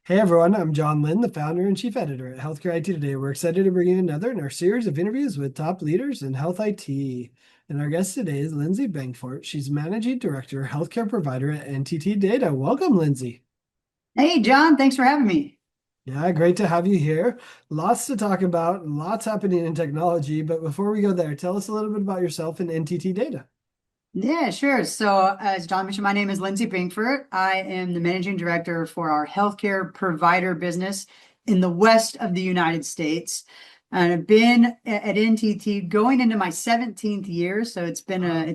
Hey everyone, I'm John Lynn, the founder and chief editor at Healthcare IT Today. We're excited to bring you another in our series of interviews with top leaders in health IT. And our guest today is Lindsey Bengfort. She's managing director, healthcare provider at NTT Data. Welcome, Lindsey. Hey, John, thanks for having me. Yeah, great to have you here. Lots to talk about, lots happening in technology. But before we go there, tell us a little bit about yourself and NTT Data. Yeah, sure. So, as John mentioned, my name is Lindsey Bengfort. I am the managing director for our healthcare provider business in the west of the United States. And I've been at NTT going into my 17th year, so Wow, it's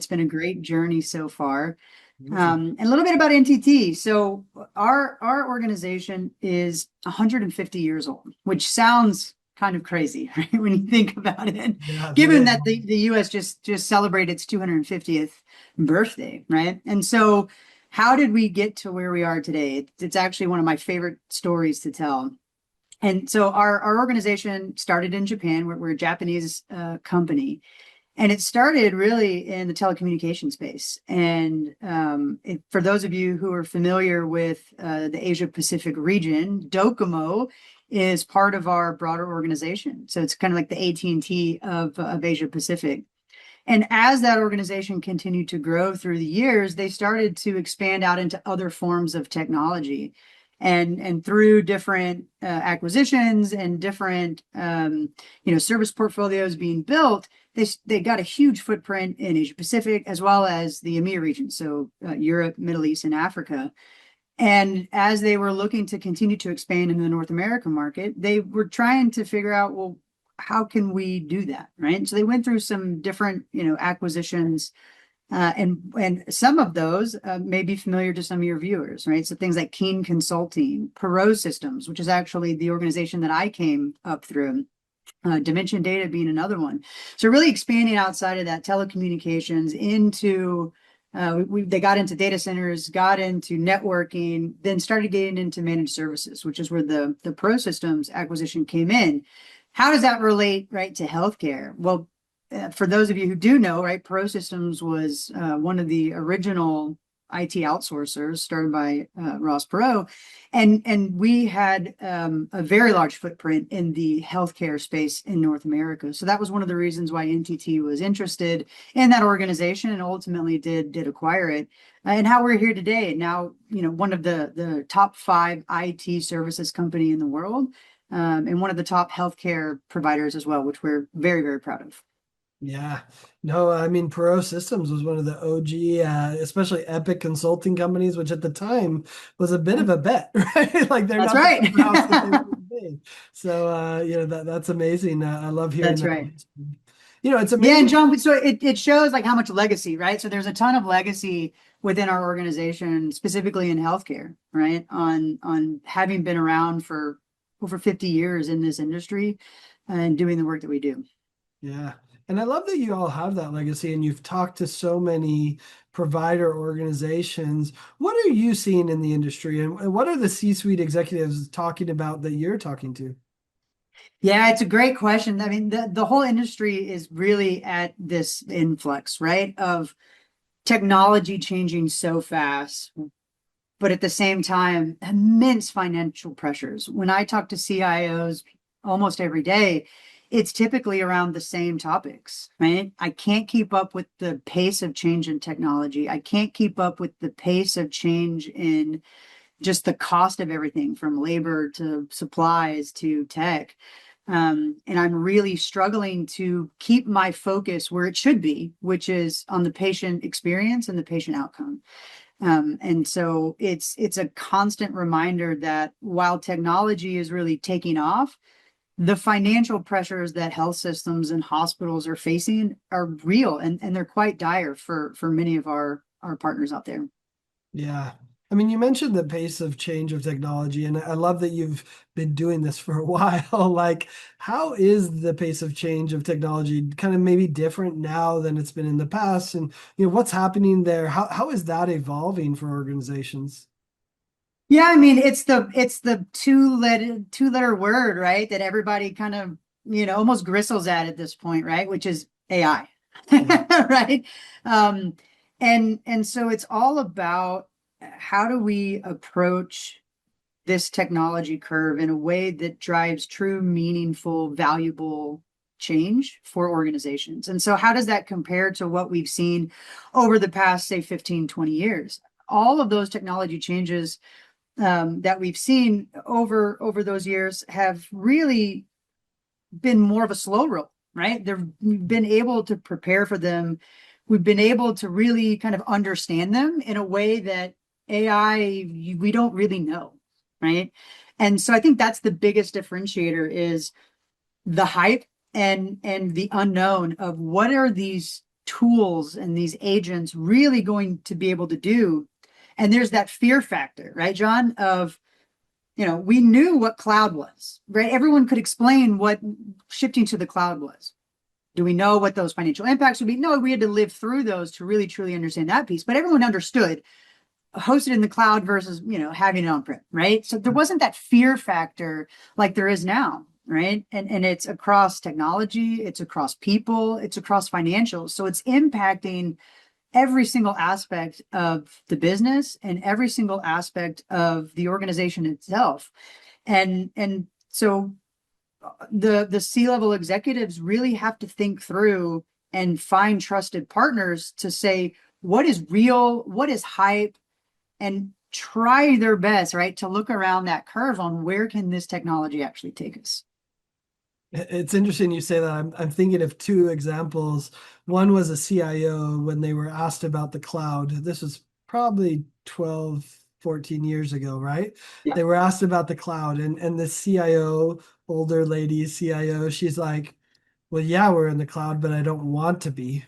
been a great journey so far. amazing. And a little bit about NTT. So our organization is 150 years old, which sounds kind of crazy, right? When you think about it, Yeah, it's given very that the US just celebrated its 250th birthday, right? And so how did we get to where we are today? It's actually one of my favorite stories to tell. And so our organization started in Japan. We're a Japanese company, and it started really in the telecommunication space. And for those of you who are familiar with the Asia Pacific region, Docomo is part of our broader organization. So it's kind of like the AT&T of Asia Pacific. And as that organization continued to grow through the years, they started to expand out into other forms of technology. And through different acquisitions and different service portfolios being built, they got a huge footprint in Asia Pacific as well as the EMEA region, so Europe, Middle East, and Africa. And as they were looking to continue to expand in the North American market, they were trying to figure out, well, how can we do that, right? So they went through some different, acquisitions, and some of those may be familiar to some of your viewers, right? So things like Keen Consulting, Perot Systems, which is actually the organization that I came up through. Dimension Data being another one. So really expanding outside of that telecommunications into they got into data centers, got into networking, then started getting into managed services, which is where the Pro Systems acquisition came in. How does that relate, right, to healthcare? Well, for those of you who do know, right, Pro Systems was one of the original IT outsourcers started by Ross Perot, and we had a very large footprint in the healthcare space in North America. So that was one of the reasons why NTT was interested in that organization and ultimately did acquire it. And how we're here today, now, one of the top five IT services company in the world, and one of the top healthcare providers as well, which we're very, very proud of. Yeah. No, I mean, Perot Systems was one of the OG, especially Epic consulting companies, which at the time was a bit of a bet, right? Like they're That's not the right. powerhouse that they want to be. So, that's amazing. I love hearing That's that. right. It's Yeah, and amazing. John, so it shows like how much legacy, right? So there's a ton of legacy within our organization, specifically in healthcare, right? On having been around for over 50 years in this industry and doing the work that we do. Yeah. And I love that you all have that legacy and you've talked to so many provider organizations. What are you seeing in the industry and what are the C-suite executives talking about that you're talking to? Yeah, it's a great question. I mean, the whole industry is really at this influx, right? Of technology changing so fast, but at the same time, immense financial pressures. When I talk to CIOs almost every day, it's typically around the same topics, right? I can't keep up with the pace of change in technology. I can't keep up with the pace of change in just the cost of everything from labor to supplies to tech. And I'm really struggling to keep my focus where it should be, which is on the patient experience and the patient outcome. And so it's a constant reminder that while technology is really taking off, the financial pressures that health systems and hospitals are facing are real and they're quite dire for many of our partners out there. Yeah. I mean, you mentioned the pace of change of technology, and I love that you've been doing this for a while. Like, how is the pace of change of technology kind of maybe different now than it's been in the past? And, what's happening there? How is that evolving for organizations? Yeah, I mean it's the two letter word, right? That everybody kind of, almost gristles at this point, right? Which is AI. Yeah. Right? Um, and so it's all about how do we approach this technology curve in a way that drives true, meaningful, valuable change for organizations. And so how does that compare to what we've seen over the past, say, 15, 20 years? All of those technology changes that we've seen over those years have really been more of a slow roll, right? We've been able to prepare for them. We've been able to really kind of understand them in a way that AI, we don't really know, right? And so I think that's the biggest differentiator is the hype and the unknown of what are these tools and these agents really going to be able to do. And there's that fear factor, right, John, of we knew what cloud was, right? Everyone could explain what shifting to the cloud was. Do we know what those financial impacts would be? No, we had to live through those to really truly understand that piece. But everyone understood hosted in the cloud versus, having it on-prem, right? So there wasn't that fear factor like there is now, right? And it's across technology, it's across people, it's across financials. So it's impacting every single aspect of the business and every single aspect of the organization itself. And so the C-level executives really have to think through and find trusted partners to say what is real, what is hype, and try their best, right, to look around that curve on where can this technology actually take us. It's interesting you say that. I'm thinking of two examples. One was a CIO when they were asked about the cloud. This was probably 12, 14 years ago, right? Yeah. They were asked about the cloud, and the CIO, older lady CIO, she's like, well, yeah, we're in the cloud, but I don't want to be.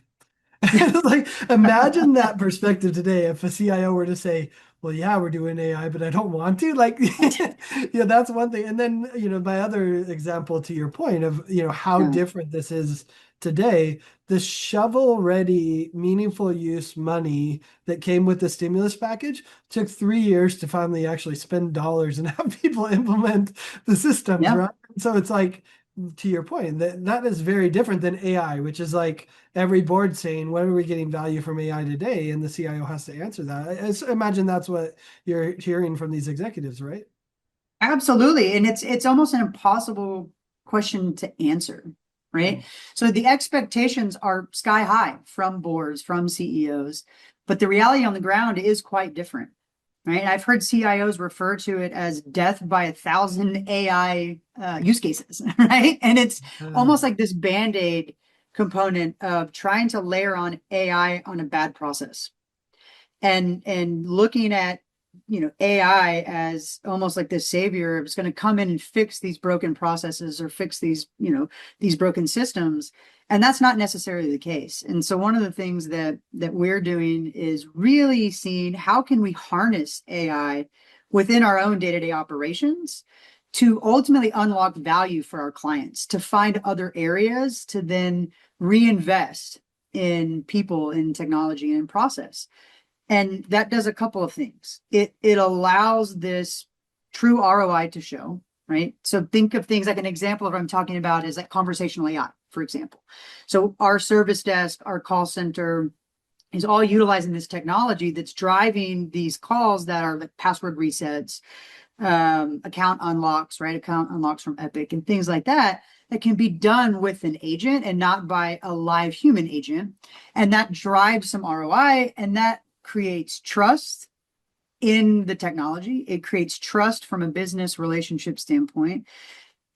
Like, imagine that perspective today. If a CIO were to say, well, yeah, we're doing AI, but I don't want to. Like, yeah, that's one thing. And then, my other example to your point of, how Yeah. different this is today, the shovel-ready, meaningful use money that came with the stimulus package took 3 years to finally actually spend dollars and have people implement the systems, Yeah. right? So it's like, to your point, that is very different than AI, which is like every board saying, when are we getting value from AI today? And the CIO has to answer that. I imagine that's what you're hearing from these executives, right? Absolutely. And it's almost an impossible question to answer, right? So the expectations are sky high from boards, from CEOs, but the reality on the ground is quite different, right? I've heard CIOs refer to it as death by 1,000 AI use cases, right? And it's Uh, almost like this band-aid component of trying to layer on AI on a bad process and looking at AI as almost like this savior. It's going to come in and fix these broken processes or fix these broken systems, and that's not necessarily the case. And so one of the things that we're doing is really seeing how can we harness AI within our own day-to-day operations to ultimately unlock value for our clients, to find other areas to then reinvest in people, in technology, and in process. And that does a couple of things. It allows this true ROI to show, right? So think of things like an example of what I'm talking about is like conversational AI, for example. So our service desk, our call center is all utilizing this technology that's driving these calls that are like password resets, account unlocks, right? Account unlocks from Epic and things like that that can be done with an agent and not by a live human agent. And that drives some ROI and that creates trust in the technology. It creates trust from a business relationship standpoint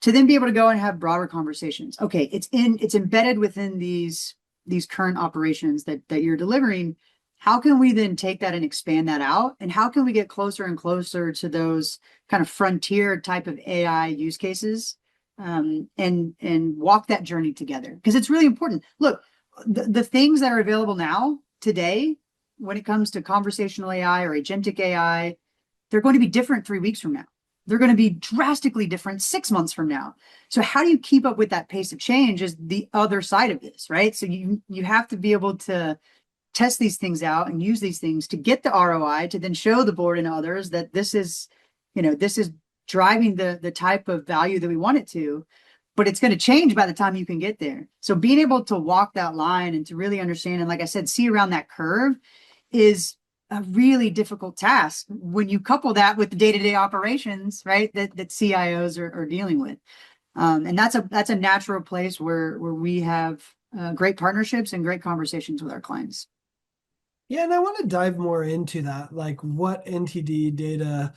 to then be able to go and have broader conversations. Okay, it's embedded within these current operations that you're delivering. How can we then take that and expand that out? And how can we get closer and closer to those kind of frontier type of AI use cases, and walk that journey together? Because it's really important. Look, the things that are available now today, when it comes to conversational AI or agentic AI, they're going to be different 3 weeks from now. They're going to be drastically different 6 months from now. So how do you keep up with that pace of change is the other side of this, right? So you have to be able to test these things out and use these things to get the ROI to then show the board and others that this is driving the type of value that we want it to, but it's going to change by the time you can get there. So being able to walk that line and to really understand, and like I said, see around that curve is a really difficult task when you couple that with the day-to-day operations, right? That CIOs are dealing with. And that's a natural place where we have great partnerships and great conversations with our clients. Yeah, and I want to dive more into that, like what NTD data,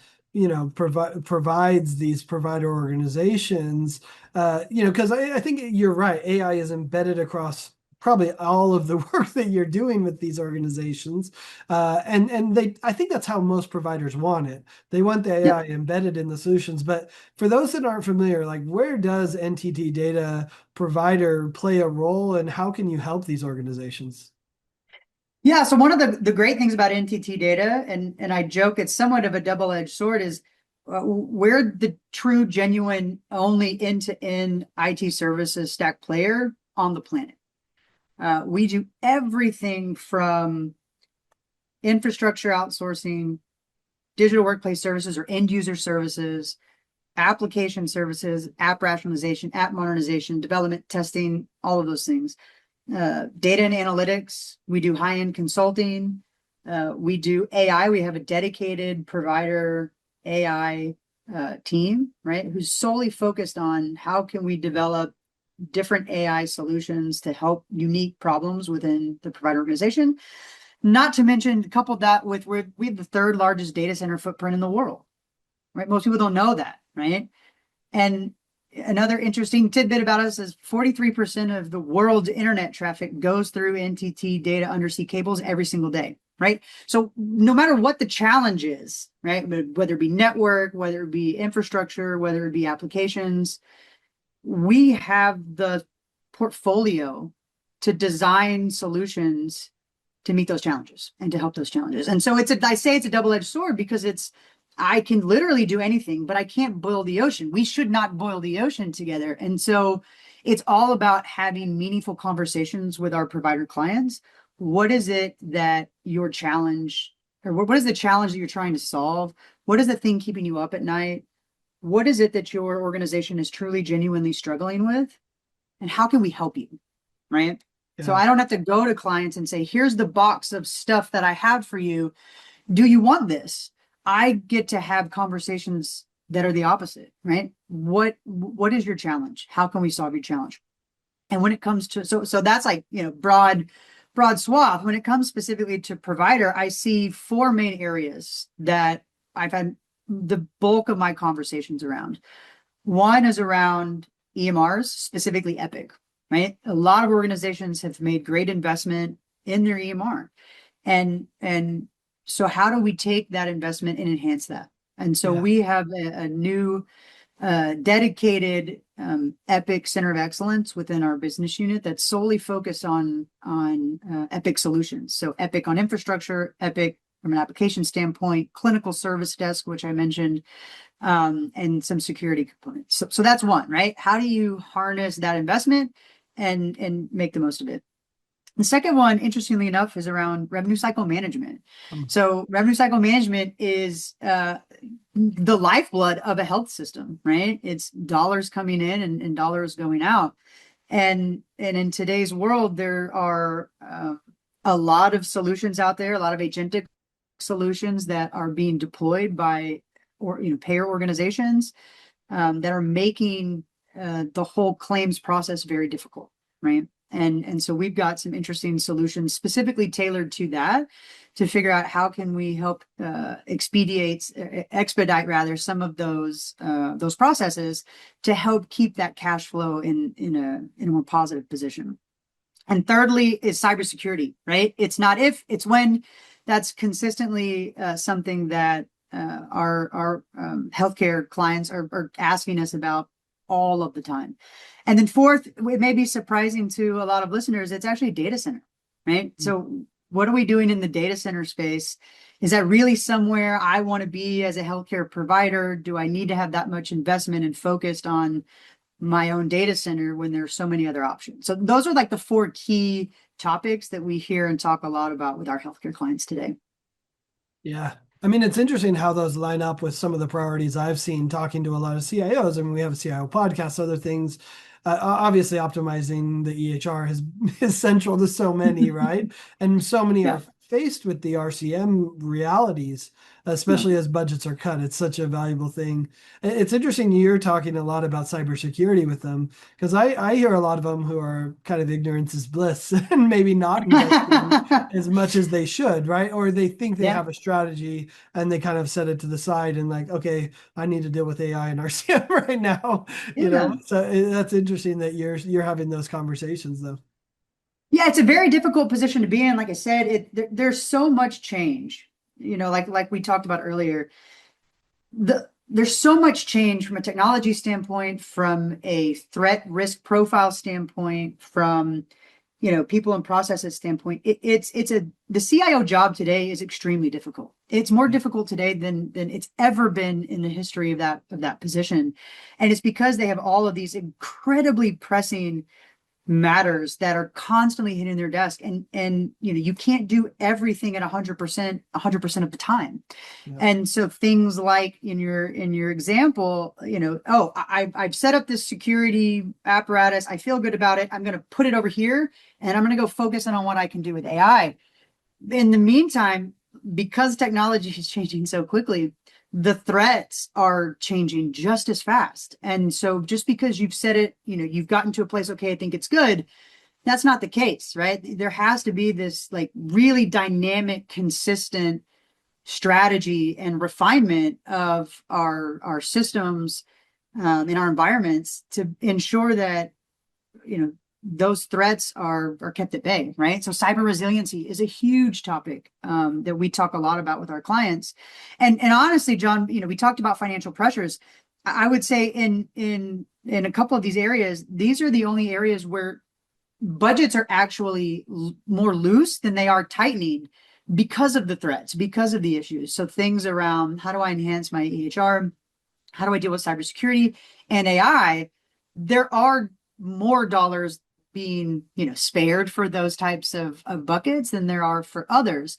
provides these provider organizations. Because I think you're right. AI is embedded across probably all of the work that you're doing with these organizations, and I think that's how most providers want it. They want the Yep. AI embedded in the solutions. But for those that aren't familiar, like where does NTT data provider play a role, and how can you help these organizations? Yeah, so one of the great things about NTT data, and I joke it's somewhat of a double-edged sword, is we're the true, genuine, only end-to-end IT services stack player on the planet. We do everything from infrastructure outsourcing, digital workplace services or end user services, application services, app rationalization, app modernization, development, testing, all of those things. Data and analytics, we do high-end consulting, we do AI. We have a dedicated provider AI team, right, who's solely focused on how can we develop different AI solutions to help unique problems within the provider organization. Not to mention, coupled that with we have the third largest data center footprint in the world, right? Most people don't know that, right? And another interesting tidbit about us is 43% of the world's internet traffic goes through NTT data undersea cables every single day, right? So no matter what the challenge is, right, whether it be network, whether it be infrastructure, whether it be applications, we have the portfolio to design solutions to meet those challenges and to help those challenges. And so I say it's a double-edged sword because I can literally do anything, but I can't boil the ocean. We should not boil the ocean together. And so it's all about having meaningful conversations with our provider clients. What is it that your challenge, or what is the challenge that you're trying to solve? What is the thing keeping you up at night? What is it that your organization is truly, genuinely struggling with? And how can we help you? Right. So Yeah. I don't have to go to clients and say, here's the box of stuff that I have for you. Do you want this? I get to have conversations that are the opposite, right? What is your challenge? How can we solve your challenge? And when it comes to so that's like, broad swath. When it comes specifically to provider, I see four main areas that I've had the bulk of my conversations around. One is around EMRs, specifically Epic, right? A lot of organizations have made great investment in their EMR. And so how do we take that investment and enhance that? And so Yeah. we have a new dedicated Epic Center of Excellence within our business unit that's solely focused on Epic solutions. So Epic on infrastructure, Epic from an application standpoint, clinical service desk, which I mentioned, and some security components. So that's one, right? How do you harness that investment and make the most of it? The second one, interestingly enough, is around revenue cycle management. Um, So revenue cycle management is the lifeblood of a health system, right? It's dollars coming in and dollars going out. And in today's world, there are a lot of solutions out there, a lot of agentic solutions that are being deployed by payer organizations that are making the whole claims process very difficult, right? And so we've got some interesting solutions specifically tailored to that to figure out how can we help expedite rather some of those processes to help keep that cash flow in a more positive position. And thirdly is cybersecurity, right? It's not if, it's when. That's consistently something that our healthcare clients are asking us about all of the time. And then fourth, it may be surprising to a lot of listeners, it's actually data center, right? So what are we doing in the data center space? Is that really somewhere I want to be as a healthcare provider? Do I need to have that much investment and focused on my own data center when there's so many other options? So those are like the four key topics that we hear and talk a lot about with our healthcare clients today. Yeah. I mean, it's interesting how those line up with some of the priorities I've seen talking to a lot of CIOs. I mean, we have a CIO podcast, other things. Obviously, optimizing the EHR is central to so many, right? And so many Yeah. are faced with the RCM realities, Yeah. especially as budgets are cut. It's such a valuable thing. It's interesting you're talking a lot about cybersecurity with them because I hear a lot of them who are kind of ignorance is bliss and maybe not investing as much as they should, right? Or they think they Yeah. have a strategy and they kind of set it to the side and like, okay, I need to deal with AI and RCM right now, you know. Yeah. So that's interesting that you're having those conversations though. Yeah, it's a very difficult position to be in. Like I said, there's so much change. Like we talked about earlier. There's so much change from a technology standpoint, from a threat risk profile standpoint, from people and processes standpoint. The CIO job today is extremely difficult. It's more difficult today than it's ever been in the history of that position, and it's because they have all of these incredibly pressing matters that are constantly hitting their desk, and you can't do everything at 100% of the time. Yeah. And so things like in your example, oh, I've set up this security apparatus, I feel good about it, I'm going to put it over here and I'm going to go focus on what I can do with AI. In the meantime, because technology is changing so quickly, the threats are changing just as fast. And so just because you've said it, you've gotten to a place, okay, I think it's good, that's not the case, right? There has to be this like really dynamic, consistent strategy and refinement of our systems in our environments to ensure that those threats are kept at bay, right? So cyber resiliency is a huge topic that we talk a lot about with our clients. And honestly, John, we talked about financial pressures. I would say in a couple of these areas, these are the only areas where budgets are actually more loose than they are tightening because of the threats, because of the issues. So things around how do I enhance my EHR? How do I deal with cybersecurity and AI? There are more dollars being, spared for those types of buckets than there are for others.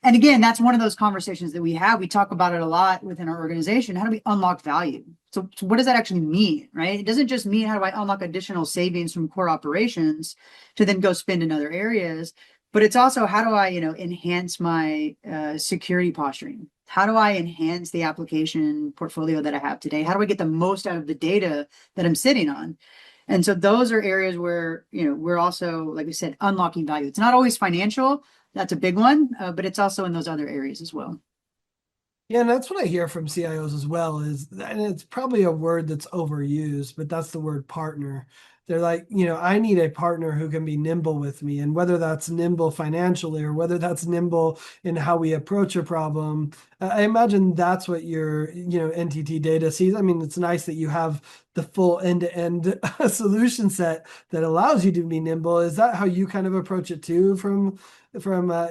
And again, that's one of those conversations that we have. We talk about it a lot within our organization. How do we unlock value? So what does that actually mean, right? It doesn't just mean how do I unlock additional savings from core operations to then go spend in other areas, but it's also how do I, enhance my security posturing? How do I enhance the application portfolio that I have today? How do I get the most out of the data that I'm sitting on? And so those are areas where, we're also, like we said, unlocking value. It's not always financial. That's a big one, but it's also in those other areas as well. Yeah, and that's what I hear from CIOs as well is, and it's probably a word that's overused, but that's the word partner. They're like, I need a partner who can be nimble with me. And whether that's nimble financially or whether that's nimble in how we approach a problem, I imagine that's what your, NTT Data sees. I mean, it's nice that you have the full end-to-end solution set that allows you to be nimble. Is that how you kind of approach it too from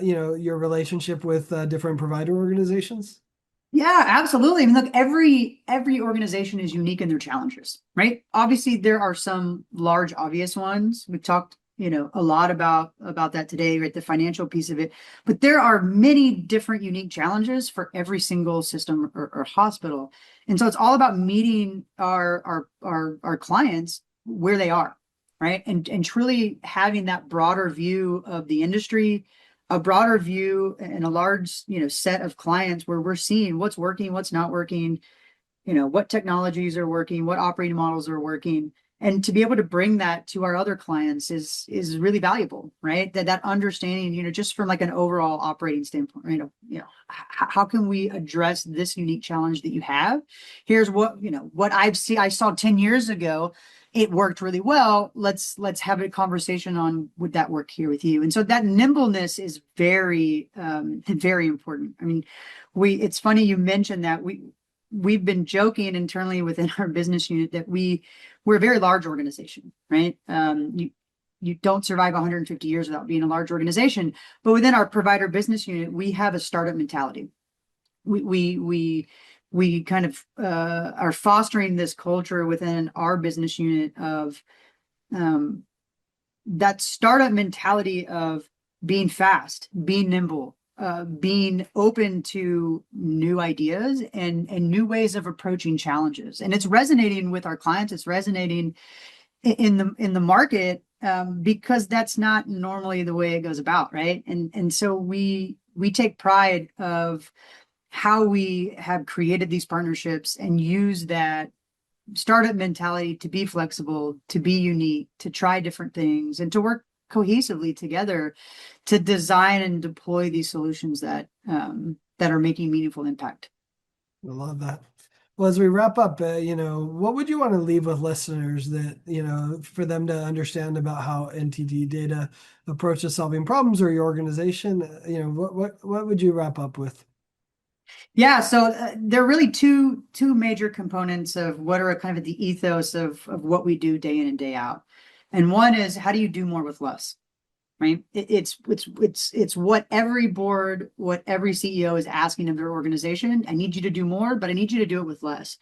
your relationship with different provider organizations? Yeah, absolutely. I mean, look, every organization is unique in their challenges, right? Obviously, there are some large, obvious ones. We've talked, a lot about that today, right? The financial piece of it, but there are many different unique challenges for every single system or hospital, and so it's all about meeting our clients where they are, right? And truly having that broader view of the industry, a broader view and a large, set of clients where we're seeing what's working, what's not working, what technologies are working, what operating models are working. And to be able to bring that to our other clients is really valuable, right? That understanding, just from like an overall operating standpoint, how can we address this unique challenge that you have? Here's what I saw 10 years ago. It worked really well. Let's have a conversation on would that work here with you? And so that nimbleness is very, very important. I mean, it's funny you mentioned that we've been joking internally within our business unit that we're a very large organization, right? You don't survive 150 years without being a large organization. But within our provider business unit, we have a startup mentality. We kind of are fostering this culture within our business unit of that startup mentality of being fast, being nimble, being open to new ideas and new ways of approaching challenges. And it's resonating with our clients. It's resonating in the market because that's not normally the way it goes about, right? And so we we take pride of how we have created these partnerships and use that startup mentality to be flexible, to be unique, to try different things, and to work cohesively together to design and deploy these solutions that that are making meaningful impact. I love that. Well, as we wrap up, what would you want to leave with listeners that, for them to understand about how NTT Data approaches solving problems or your organization? What would you wrap up with? Yeah, so there are really two major components of what are kind of the ethos of what we do day in and day out. And one is, how do you do more with less? Right? It's what every board, what every CEO is asking of their organization. I need you to do more, but I need you to do it with less.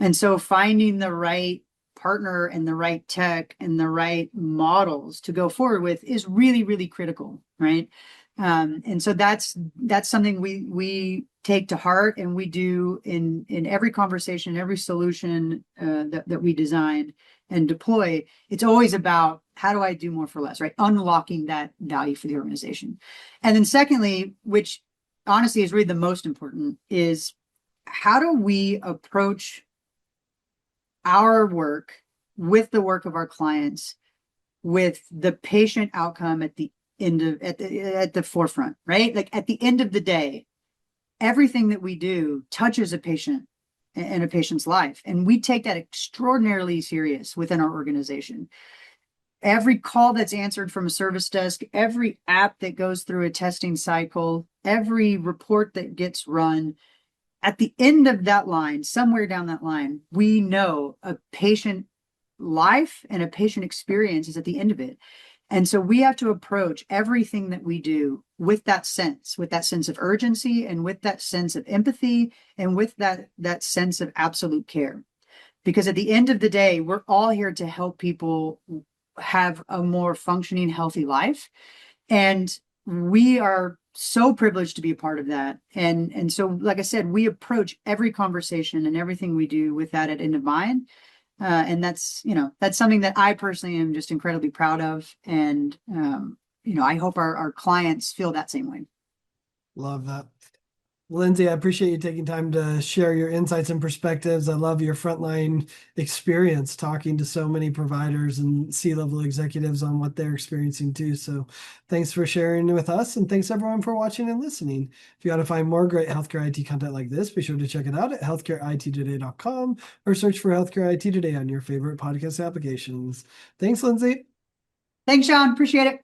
And so finding the right partner and the right tech and the right models to go forward with is really, really critical, right? And so that's something we take to heart, and we do in every conversation, every solution that we design and deploy. It's always about, how do I do more for less, right? Unlocking that value for the organization. And then secondly, which honestly is really the most important, is how do we approach our work with the work of our clients with the patient outcome at the at the forefront, right? Like at the end of the day, everything that we do touches a patient and a patient's life, and we take that extraordinarily serious within our organization. Every call that's answered from a service desk, every app that goes through a testing cycle, every report that gets run, at the end of that line, somewhere down that line, we know a patient life and a patient experience is at the end of it. And so we have to approach everything that we do with that sense of urgency, and with that sense of empathy, and with that sense of absolute care. Because at the end of the day, we're all here to help people have a more functioning, healthy life. And we are so privileged to be a part of that. And so, like I said, we approach every conversation and everything we do with that at end of mind. And that's something that I personally am just incredibly proud of. And, I hope our clients feel that same way. Love that. Lindsey, I appreciate you taking time to share your insights and perspectives. I love your frontline experience talking to so many providers and C-level executives on what they're experiencing too. So thanks for sharing with us, and thanks everyone for watching and listening. If you want to find more great healthcare IT content like this, be sure to check it out at healthcareittoday.com or search for Healthcare IT Today on your favorite podcast applications. Thanks, Lindsey. Thanks, Sean. Appreciate it.